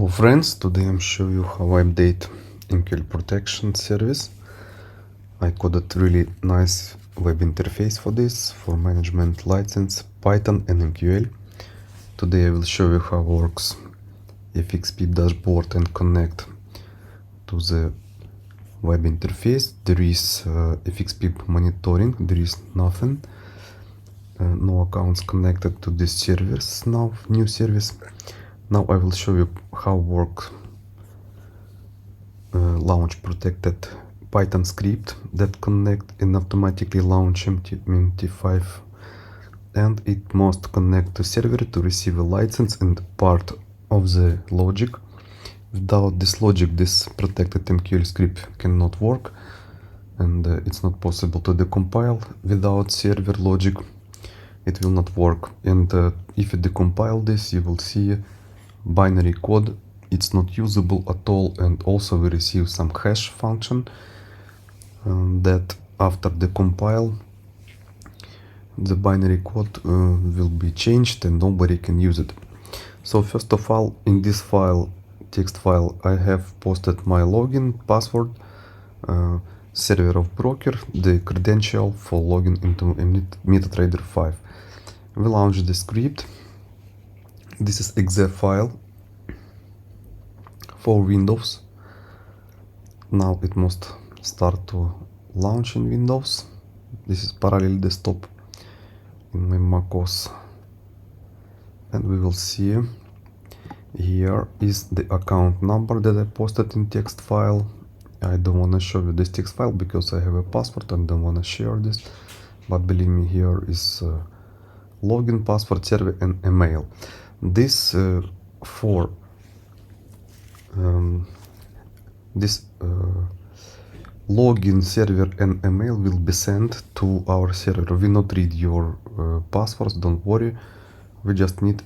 Hello friends, today I'm showing you how I update MQL protection service. I coded really nice web interface for this, for management license, Python and MQL. Today I will show you how works FXP dashboard and connect to the web interface. There is FXP monitoring, there is nothing, no accounts connected to this service now, new service. Now I will show you how work launch protected Python script that connect and automatically launch MT5, and it must connect to server to receive a license and part of the logic. Without this logic, this protected MQL script cannot work, and it's not possible to decompile. Without server logic it will not work, and if you decompile this you will see binary code. It's not usable at all, and also we receive some hash function that after the compile the binary code will be changed and nobody can use it. So first of all, in this file, text file, I have posted my login, password, server of broker, the credential for login into MetaTrader 5. We launch the script. This is exe file for Windows. Now it must start to launch in Windows. This is parallel desktop in my macOS, and we will see here is the account number that I posted in text file. I don't want to show you this text file because I have a password and don't want to share this, but believe me, here is login, password, server and email. This for this login, server and email will be sent to our server. We not read your passwords, don't worry. We just need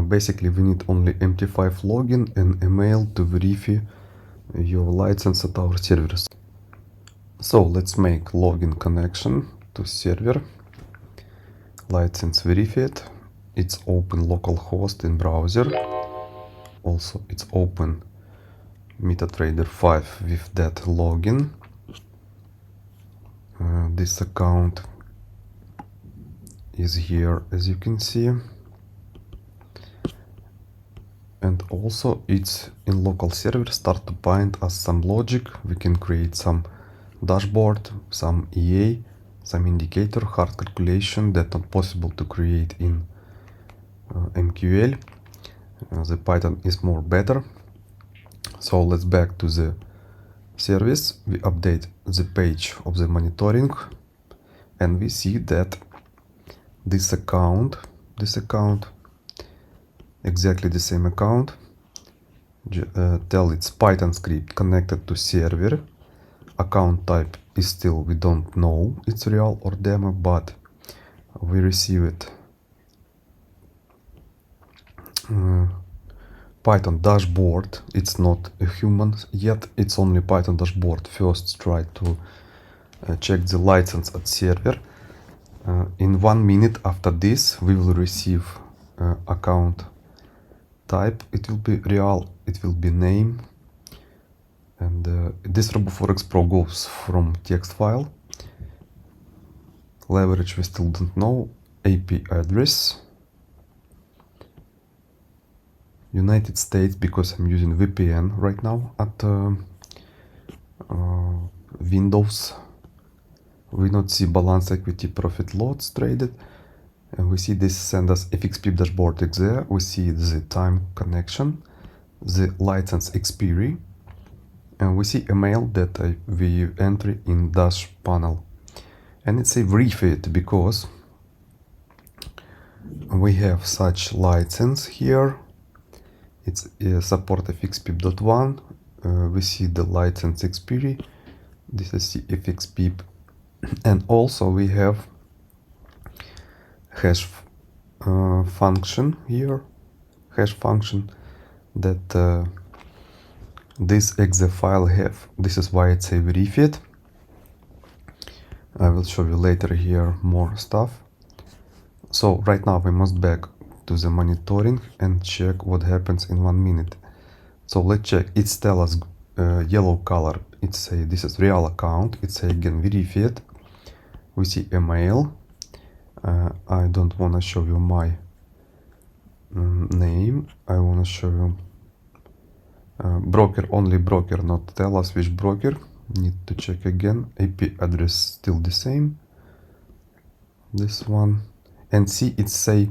basically we need only MT5 login and email to verify your license at our servers. So let's make login connection to server, license verified. It's open localhost in browser. Also it's open MetaTrader 5 with that login. This account is here, as you can see, and also it's in local server. Start to bind as some logic. We can create some dashboard, some EA, some indicator, hard calculation that not possible to create in MQL. The Python is more better. So let's back to the service. We update the page of the monitoring, and we see that this account, exactly the same account, tell it's Python script connected to server. Account type is still, we don't know it's real or demo, but we receive it Python dashboard. It's not a human yet, it's only Python dashboard. First try to check the license at server. In 1 minute after this we will receive account type. It will be real, it will be name, and this RoboForex Pro goes from text file. Leverage we still don't know. IP address United States, because I'm using VPN right now at Windows. We not see balance, equity, profit, loss traded, and we see this send us FXP dashboard exe. We see the time connection, the license expiry, and we see email that we enter in dash panel, and it's a verified because we have such license here. It's support FXP.1. We see the license expiry. This is the FXP, and also we have hash function here, hash function that this exe file have. This is why it's a verified. I will show you later here more stuff. So right now we must back to the monitoring and check what happens in 1 minute. So let's check. It's tell us yellow color. It's say this is real account. It's say again verified. We see email. I don't want to show you my name. I want to show you broker, only broker, not tell us which broker. Need to check again. IP address still the same. This one. And see it say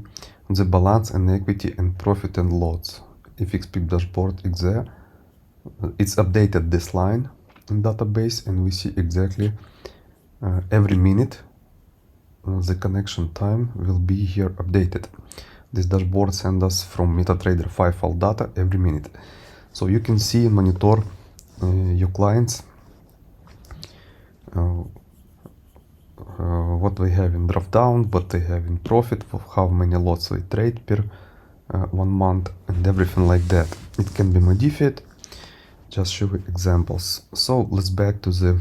the balance and equity and profit and loss. If XP dashboard is there. It's updated this line in database, and we see exactly every minute the connection time will be here updated. This dashboard sends us from MetaTrader 5 file data every minute. So you can see and monitor your clients what they have in draft down, what they have in profit, how many lots they trade per 1 month, and everything like that. It can be modified. Just show you examples. So let's back to the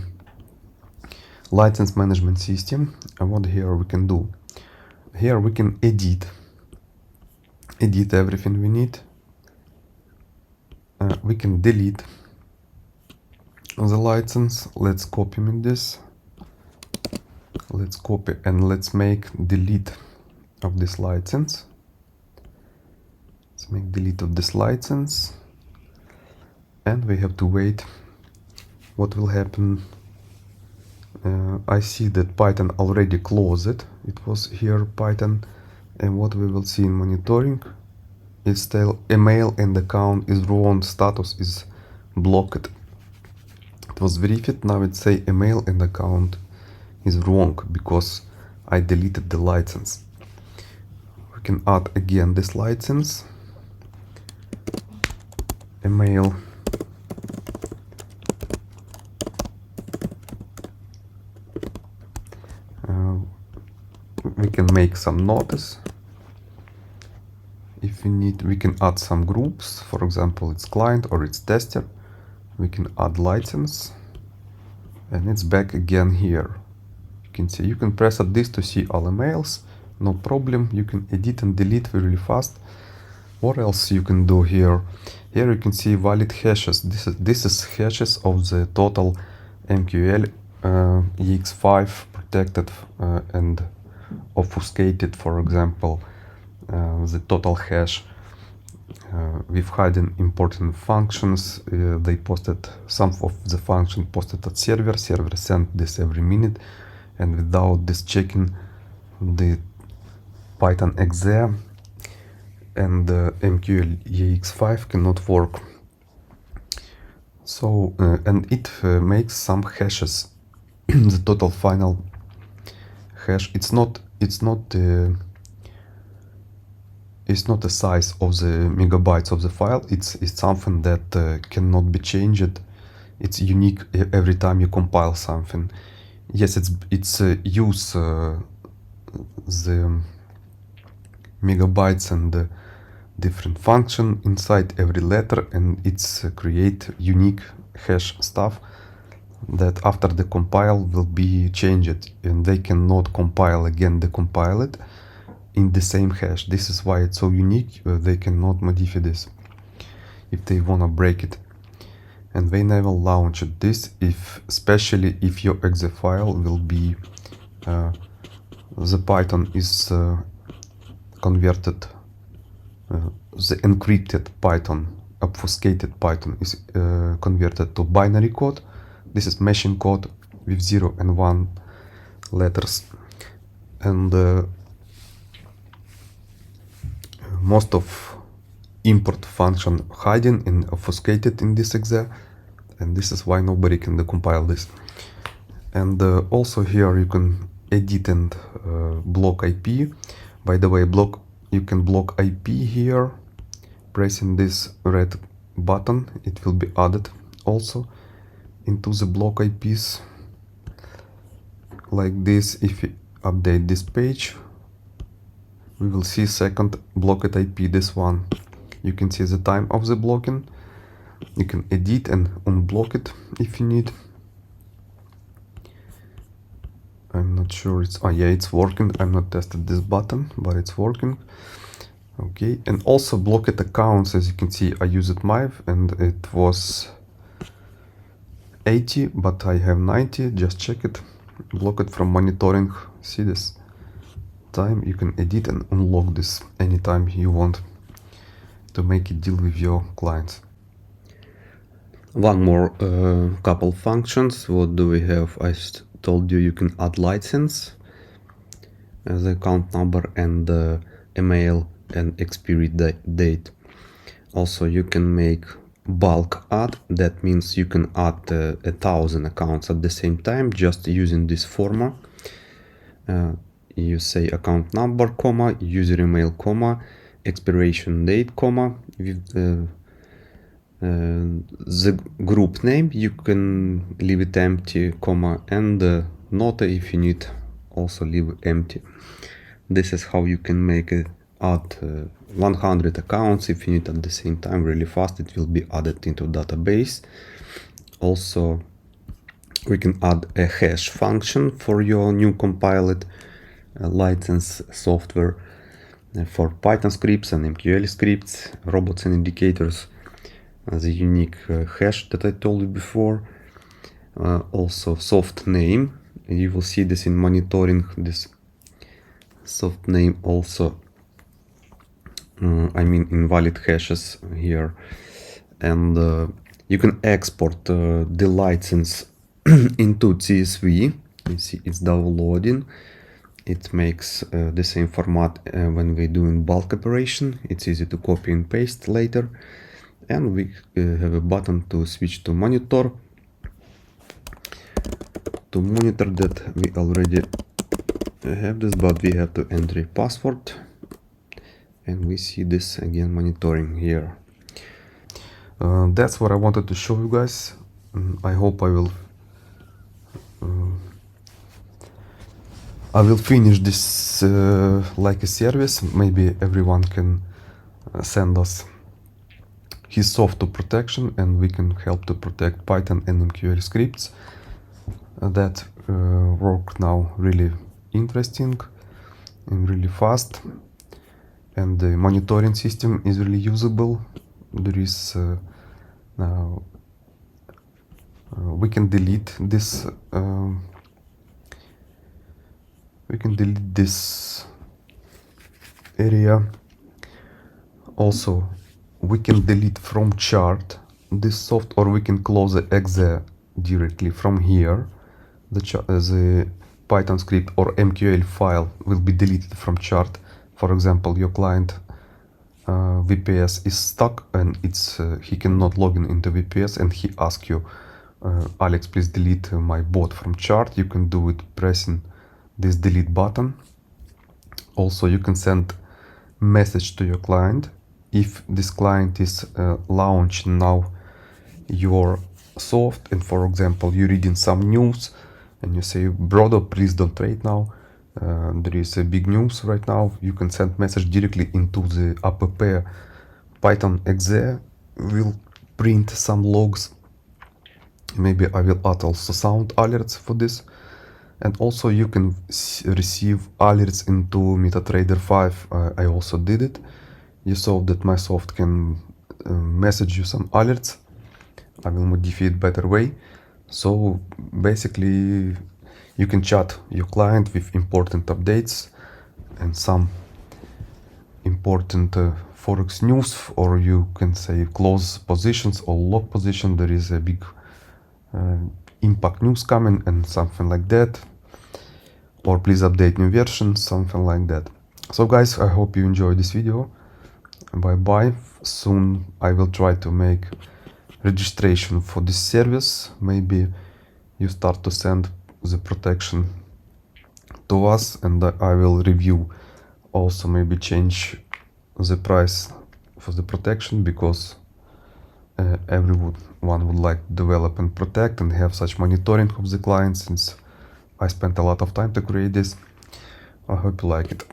license management system. And what here we can do? Here we can edit everything we need. We can delete the license. Let's copy this. Let's copy and let's make delete of this license. Let's make delete of this license. And we have to wait what will happen. I see that Python already closed it. It was here Python, and what we will see in monitoring is still email and account is wrong, status is blocked. It was verified, now it say email and account is wrong because I deleted the license. We can add again this license, email. We can make some notice. If we need, we can add some groups. For example, it's client or it's tester. We can add license, and it's back again here. You can see, you can press at this to see all emails. No problem. You can edit and delete really fast. What else you can do here? Here you can see valid hashes. This is hashes of the total MQL EX5 protected and obfuscated, for example, the total hash with hidden important functions. They posted some of the function posted at server sent this every minute, and without this checking the Python exe and MQL EX5 cannot work. So and it makes some hashes. The total final hash, it's not the size of the megabytes of the file. It's something that cannot be changed. It's unique every time you compile something. Yes, it's use the megabytes and different function inside every letter, and it's create unique hash stuff that after the compile will be changed, and they cannot compile again, decompile it in the same hash. This is why it's so unique. They cannot modify this if they wanna break it, and they never launch this especially if your exe file will be the Python is converted, the encrypted Python, obfuscated Python is converted to binary code. This is machine code with 0 and 1 letters, and most of import function hidden and obfuscated in this exe, and this is why nobody can decompile this. And also here you can edit and block IP. By the way, you can block IP here, pressing this red button. It will be added also into the block IPs like this. If we update this page, we will see second blocked IP, this one. You can see the time of the blocking. You can edit and unblock it if you need. I'm not sure it's, oh yeah, it's working. I'm not tested this button, but it's working. Okay, and also blocked accounts. As you can see, I used Mive and it was 80, but I have 90. Just check it. Block it from monitoring. See this time? You can edit and unlock this anytime you want to make it deal with your clients. One more couple functions. What do we have? I told you can add license, the account number, and email and expiry date. Also, you can make bulk add. That means you can add 1,000 accounts at the same time just using this formula. You say account number, comma, user email, comma, expiration date, comma, with the group name you can leave it empty, comma, and the note if you need also leave empty. This is how you can make it add 100 accounts. If you need at the same time really fast, it will be added into database. Also, we can add a hash function for your new compiled license software for Python scripts and MQL scripts, robots and indicators, the unique hash that I told you before. Also soft name, you will see this in monitoring, this soft name also, I mean invalid hashes here. And you can export the license into CSV. You see it's downloading. It makes the same format when we're doing bulk operation. It's easy to copy and paste later. And we have a button to switch to monitor. To monitor that, we already have this, but we have to enter a password. And we see this again monitoring here. That's what I wanted to show you guys. I hope I will finish this like a service. Maybe everyone can send us his software protection and we can help to protect Python and MQL scripts that work now really interesting and really fast, and the monitoring system is really usable. There is now we can delete this area. Also, we can delete from chart this soft, or we can close the exe directly from here. The Python script or MQL file will be deleted from chart. For example, your client VPS is stuck and he cannot log in into VPS, and he asks you, Alex, please delete my bot from chart. You can do it pressing this delete button. Also, you can send message to your client. If this client is launching now your soft, and for example you're reading some news and you say, brother, please don't trade now, there is a big news right now, you can send message directly into the app. Python exe will print some logs. Maybe I will add also sound alerts for this. And also you can receive alerts into MetaTrader 5. I also did it. You saw that my soft can message you some alerts. I will modify it better way. So basically you can chat your client with important updates and some important Forex news, or you can say close positions or lock position. There is a big impact news coming and something like that, or please update new version, something like that. So guys, I hope you enjoyed this video. Bye bye. Soon I will try to make registration for this service. Maybe you start to send the protection to us, and I will review, also maybe change the price for the protection, because everyone would like to develop and protect and have such monitoring of the clients, since I spent a lot of time to create this. I hope you like it.